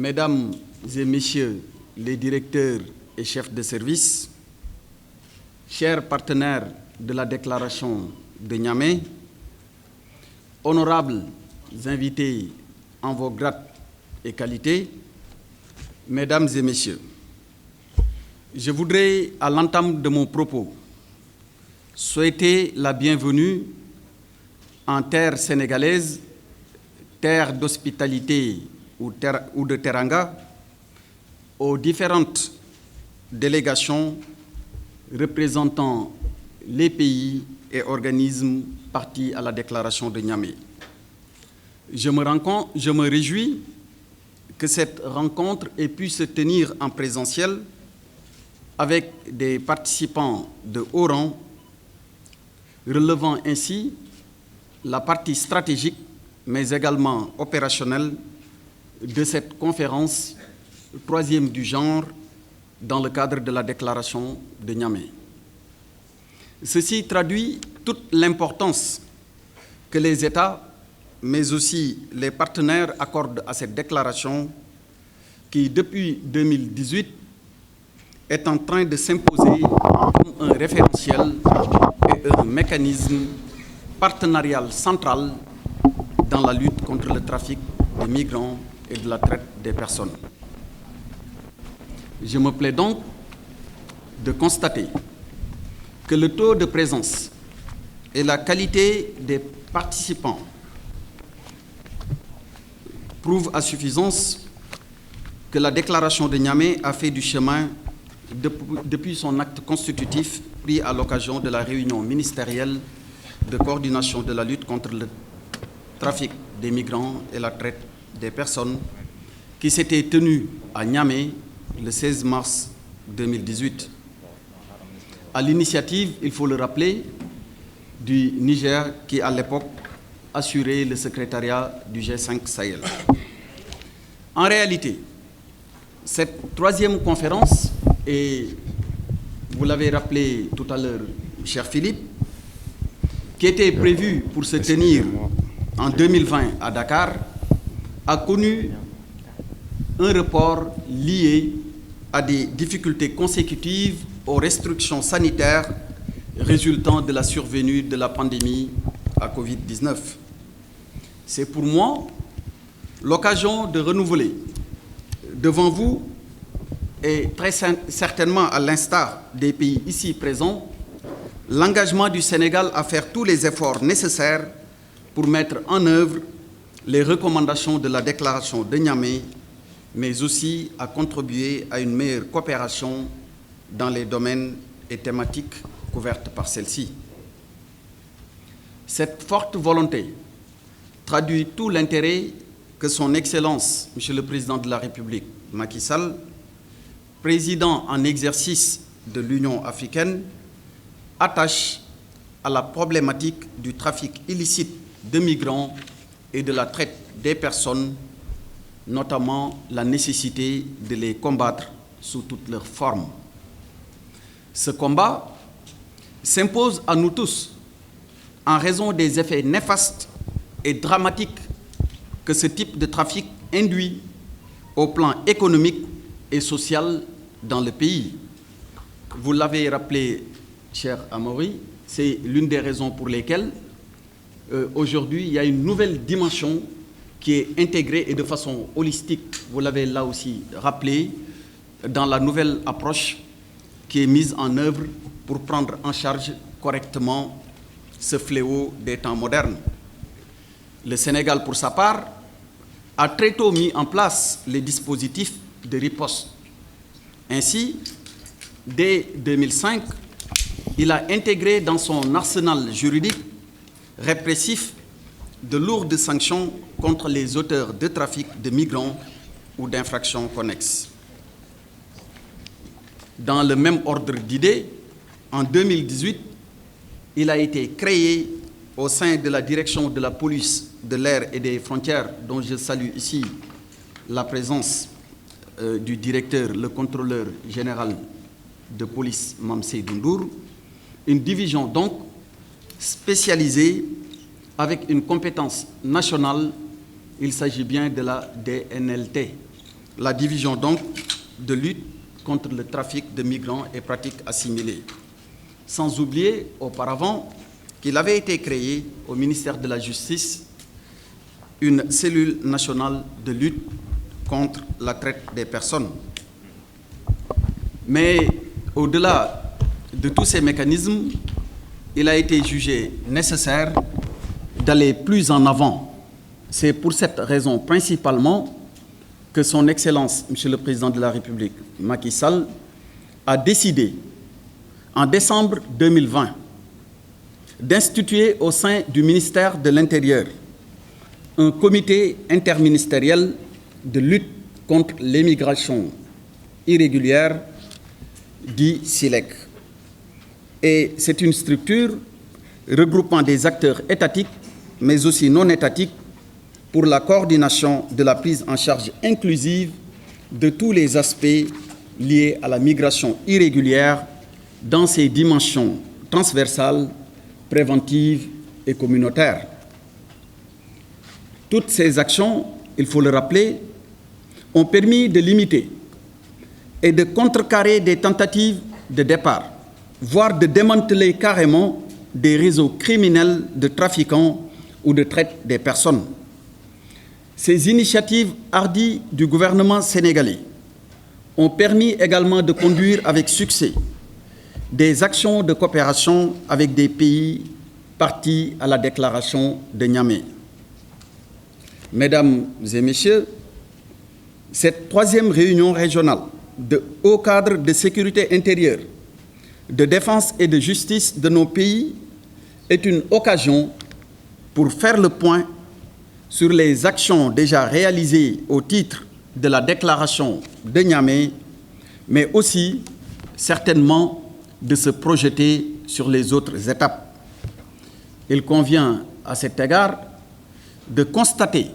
Mesdames et Messieurs les directeurs et chefs de service, chers partenaires de la déclaration de Niamey, honorables invités en vos grades et qualités, Mesdames et Messieurs, je voudrais, à l'entame de mon propos, souhaiter la bienvenue en terre sénégalaise, terre d'hospitalité ou de teranga, aux différentes délégations représentant les pays et organismes partis à la déclaration de Niamey. Je me réjouis que cette rencontre ait pu se tenir en présentiel avec des participants de haut rang, relevant ainsi la partie stratégique, mais également opérationnelle, de cette conférence, troisième du genre, dans le cadre de la déclaration de Niamey. Ceci traduit toute l'importance que les États, mais aussi les partenaires accordent à cette déclaration qui, depuis 2018, est en train de s'imposer comme un référentiel et un mécanisme partenarial central dans la lutte contre le trafic des migrants et de la traite des personnes. Je me plais donc de constater que le taux de présence et la qualité des participants prouvent à suffisance que la déclaration de Niamey a fait du chemin depuis son acte constitutif pris à l'occasion de la réunion ministérielle de coordination de la lutte contre le trafic des migrants et la traite des personnes qui s'était tenue à Niamey le 16 mars 2018. À l'initiative, il faut le rappeler, du Niger qui, à l'époque, assurait le secrétariat du G5 Sahel. En réalité, cette troisième conférence, et vous l'avez rappelé tout à l'heure, cher Philippe, qui était prévue pour se tenir en 2020 à Dakar, a connu un report lié à des difficultés consécutives aux restrictions sanitaires résultant de la survenue de la pandémie à Covid-19. C'est pour moi l'occasion de renouveler devant vous, et très certainement à l'instar des pays ici présents, l'engagement du Sénégal à faire tous les efforts nécessaires pour mettre en œuvre les recommandations de la déclaration de Niamey, mais aussi à contribuer à une meilleure coopération dans les domaines et thématiques couvertes par celle-ci. Cette forte volonté traduit tout l'intérêt que son Excellence, Monsieur le Président de la République, Macky Sall, président en exercice de l'Union africaine, attache à la problématique du trafic illicite de migrants et de la traite des personnes, notamment la nécessité de les combattre sous toutes leurs formes. Ce combat s'impose à nous tous en raison des effets néfastes et dramatiques que ce type de trafic induit au plan économique et social dans le pays. Vous l'avez rappelé, cher Amaury, c'est l'une des raisons pour lesquelles aujourd'hui il y a une nouvelle dimension qui est intégrée et de façon holistique, vous l'avez là aussi rappelé, dans la nouvelle approche qui est mise en œuvre pour prendre en charge correctement ce fléau des temps modernes. Le Sénégal, pour sa part, a très tôt mis en place les dispositifs de riposte. Ainsi, dès 2005, il a intégré dans son arsenal juridique répressif de lourdes sanctions contre les auteurs de trafic de migrants ou d'infractions connexes. Dans le même ordre d'idées, en 2018, il a été créé au sein de la direction de la police de l'air et des frontières, dont je salue ici la présence du directeur, le contrôleur général de police Mamsey Dundour, une division donc spécialisée avec une compétence nationale, il s'agit bien de la DNLT, la division donc de lutte contre le trafic de migrants et pratiques assimilées. Sans oublier auparavant qu'il avait été créé au ministère de la Justice une cellule nationale de lutte contre la traite des personnes. Mais au-delà de tous ces mécanismes, il a été jugé nécessaire d'aller plus en avant. C'est pour cette raison principalement que son Excellence, Monsieur le Président de la République, Macky Sall, a décidé en décembre 2020 d'instituer au sein du ministère de l'Intérieur un comité interministériel de lutte contre l'immigration irrégulière, dit SILEC. Et c'est une structure regroupant des acteurs étatiques, mais aussi non étatiques, pour la coordination de la prise en charge inclusive de tous les aspects liés à la migration irrégulière dans ses dimensions transversales, préventives et communautaires. Toutes ces actions, il faut le rappeler, ont permis de limiter et de contrecarrer des tentatives de départ, voire de démanteler carrément des réseaux criminels de trafiquants ou de traite des personnes. Ces initiatives hardies du gouvernement sénégalais ont permis également de conduire avec succès des actions de coopération avec des pays partis à la déclaration de Niamey. Mesdames et messieurs, cette troisième réunion régionale de haut cadre de sécurité intérieure, de défense et de justice de nos pays est une occasion pour faire le point sur les actions déjà réalisées au titre de la déclaration de Niamey, mais aussi certainement de se projeter sur les autres étapes. Il convient à cet égard de constater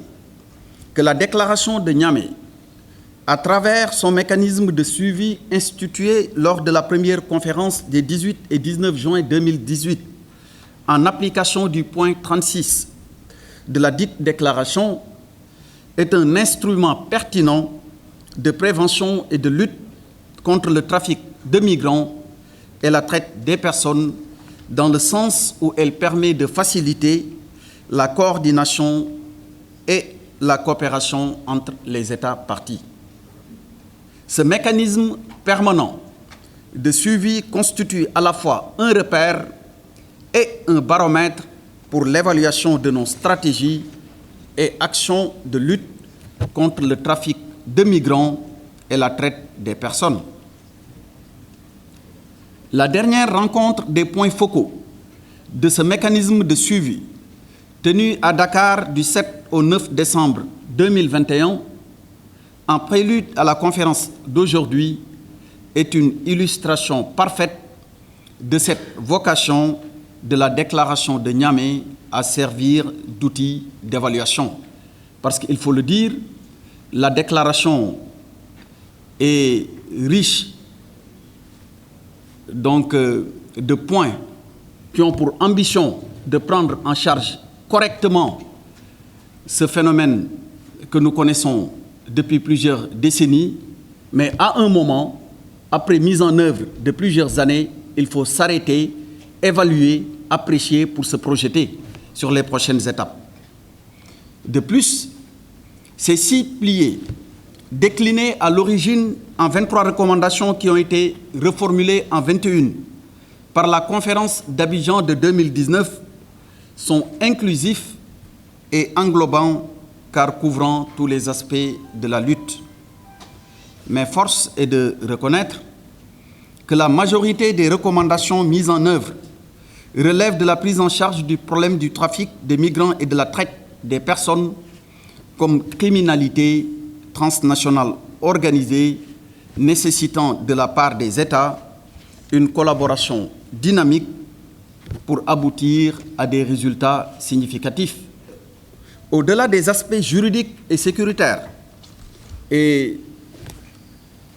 que la déclaration de Niamey, à travers son mécanisme de suivi institué lors de la première conférence des 18 et 19 juin 2018, en application du point 36 de la dite déclaration, est un instrument pertinent de prévention et de lutte contre le trafic de migrants et la traite des personnes, dans le sens où elle permet de faciliter la coordination et la coopération entre les États parties. Ce mécanisme permanent de suivi constitue à la fois un repère et un baromètre pour l'évaluation de nos stratégies et actions de lutte contre le trafic de migrants et la traite des personnes. La dernière rencontre des points focaux de ce mécanisme de suivi, tenue à Dakar du 7 au 9 décembre 2021, en prélude à la conférence d'aujourd'hui, est une illustration parfaite de cette vocation de la déclaration de Niamey à servir d'outil d'évaluation. Parce qu'il faut le dire, la déclaration est riche donc, de points qui ont pour ambition de prendre en charge correctement ce phénomène que nous connaissons depuis plusieurs décennies, mais à un moment, après mise en œuvre de plusieurs années, il faut s'arrêter, évaluer, apprécier pour se projeter sur les prochaines étapes. De plus, ces 6 piliers, déclinés à l'origine en 23 recommandations qui ont été reformulées en 21 par la conférence d'Abidjan de 2019, sont inclusifs et englobants car couvrant tous les aspects de la lutte. Mais force est de reconnaître que la majorité des recommandations mises en œuvre relèvent de la prise en charge du problème du trafic des migrants et de la traite des personnes comme criminalité transnationale organisée, nécessitant de la part des États une collaboration dynamique pour aboutir à des résultats significatifs. Au-delà des aspects juridiques et sécuritaires, et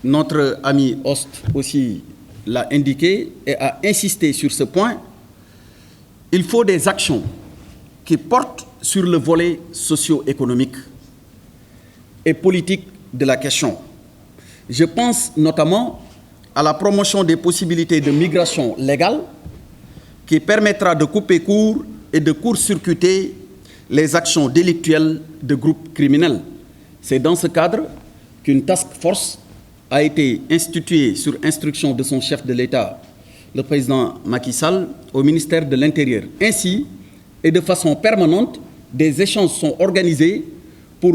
notre ami Host aussi l'a indiqué et a insisté sur ce point, il faut des actions qui portent sur le volet socio-économique et politique de la question. Je pense notamment à la promotion des possibilités de migration légale qui permettra de couper court et de court-circuiter les actions délictuelles de groupes criminels. C'est dans ce cadre qu'une task force a été instituée sur instruction de son chef de l'État, le président Macky Sall, au ministère de l'Intérieur. Ainsi, et de façon permanente, des échanges sont organisés pour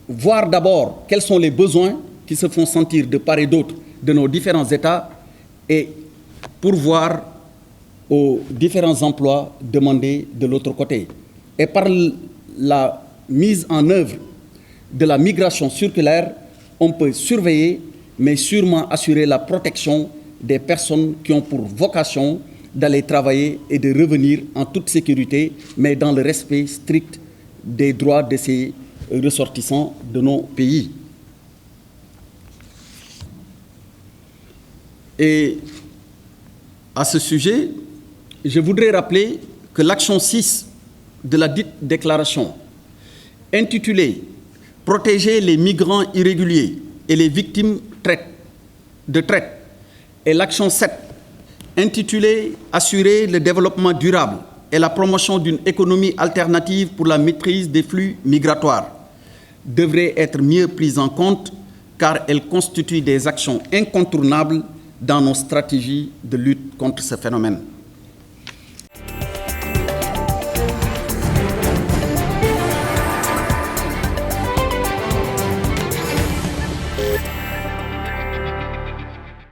voir d'abord quels sont les besoins qui se font sentir de part et d'autre de nos différents États et pourvoir aux différents emplois demandés de l'autre côté. Et par la mise en œuvre de la migration circulaire, on peut surveiller, mais sûrement assurer la protection des personnes qui ont pour vocation d'aller travailler et de revenir en toute sécurité, mais dans le respect strict des droits de ces ressortissants de nos pays. Et à ce sujet, je voudrais rappeler que l'action 6 de la dite déclaration, intitulée « Protéger les migrants irréguliers et les victimes de traite » et l'action 7, intitulée « Assurer le développement durable et la promotion d'une économie alternative pour la maîtrise des flux migratoires » devraient être mieux prises en compte car elles constituent des actions incontournables dans nos stratégies de lutte contre ce phénomène.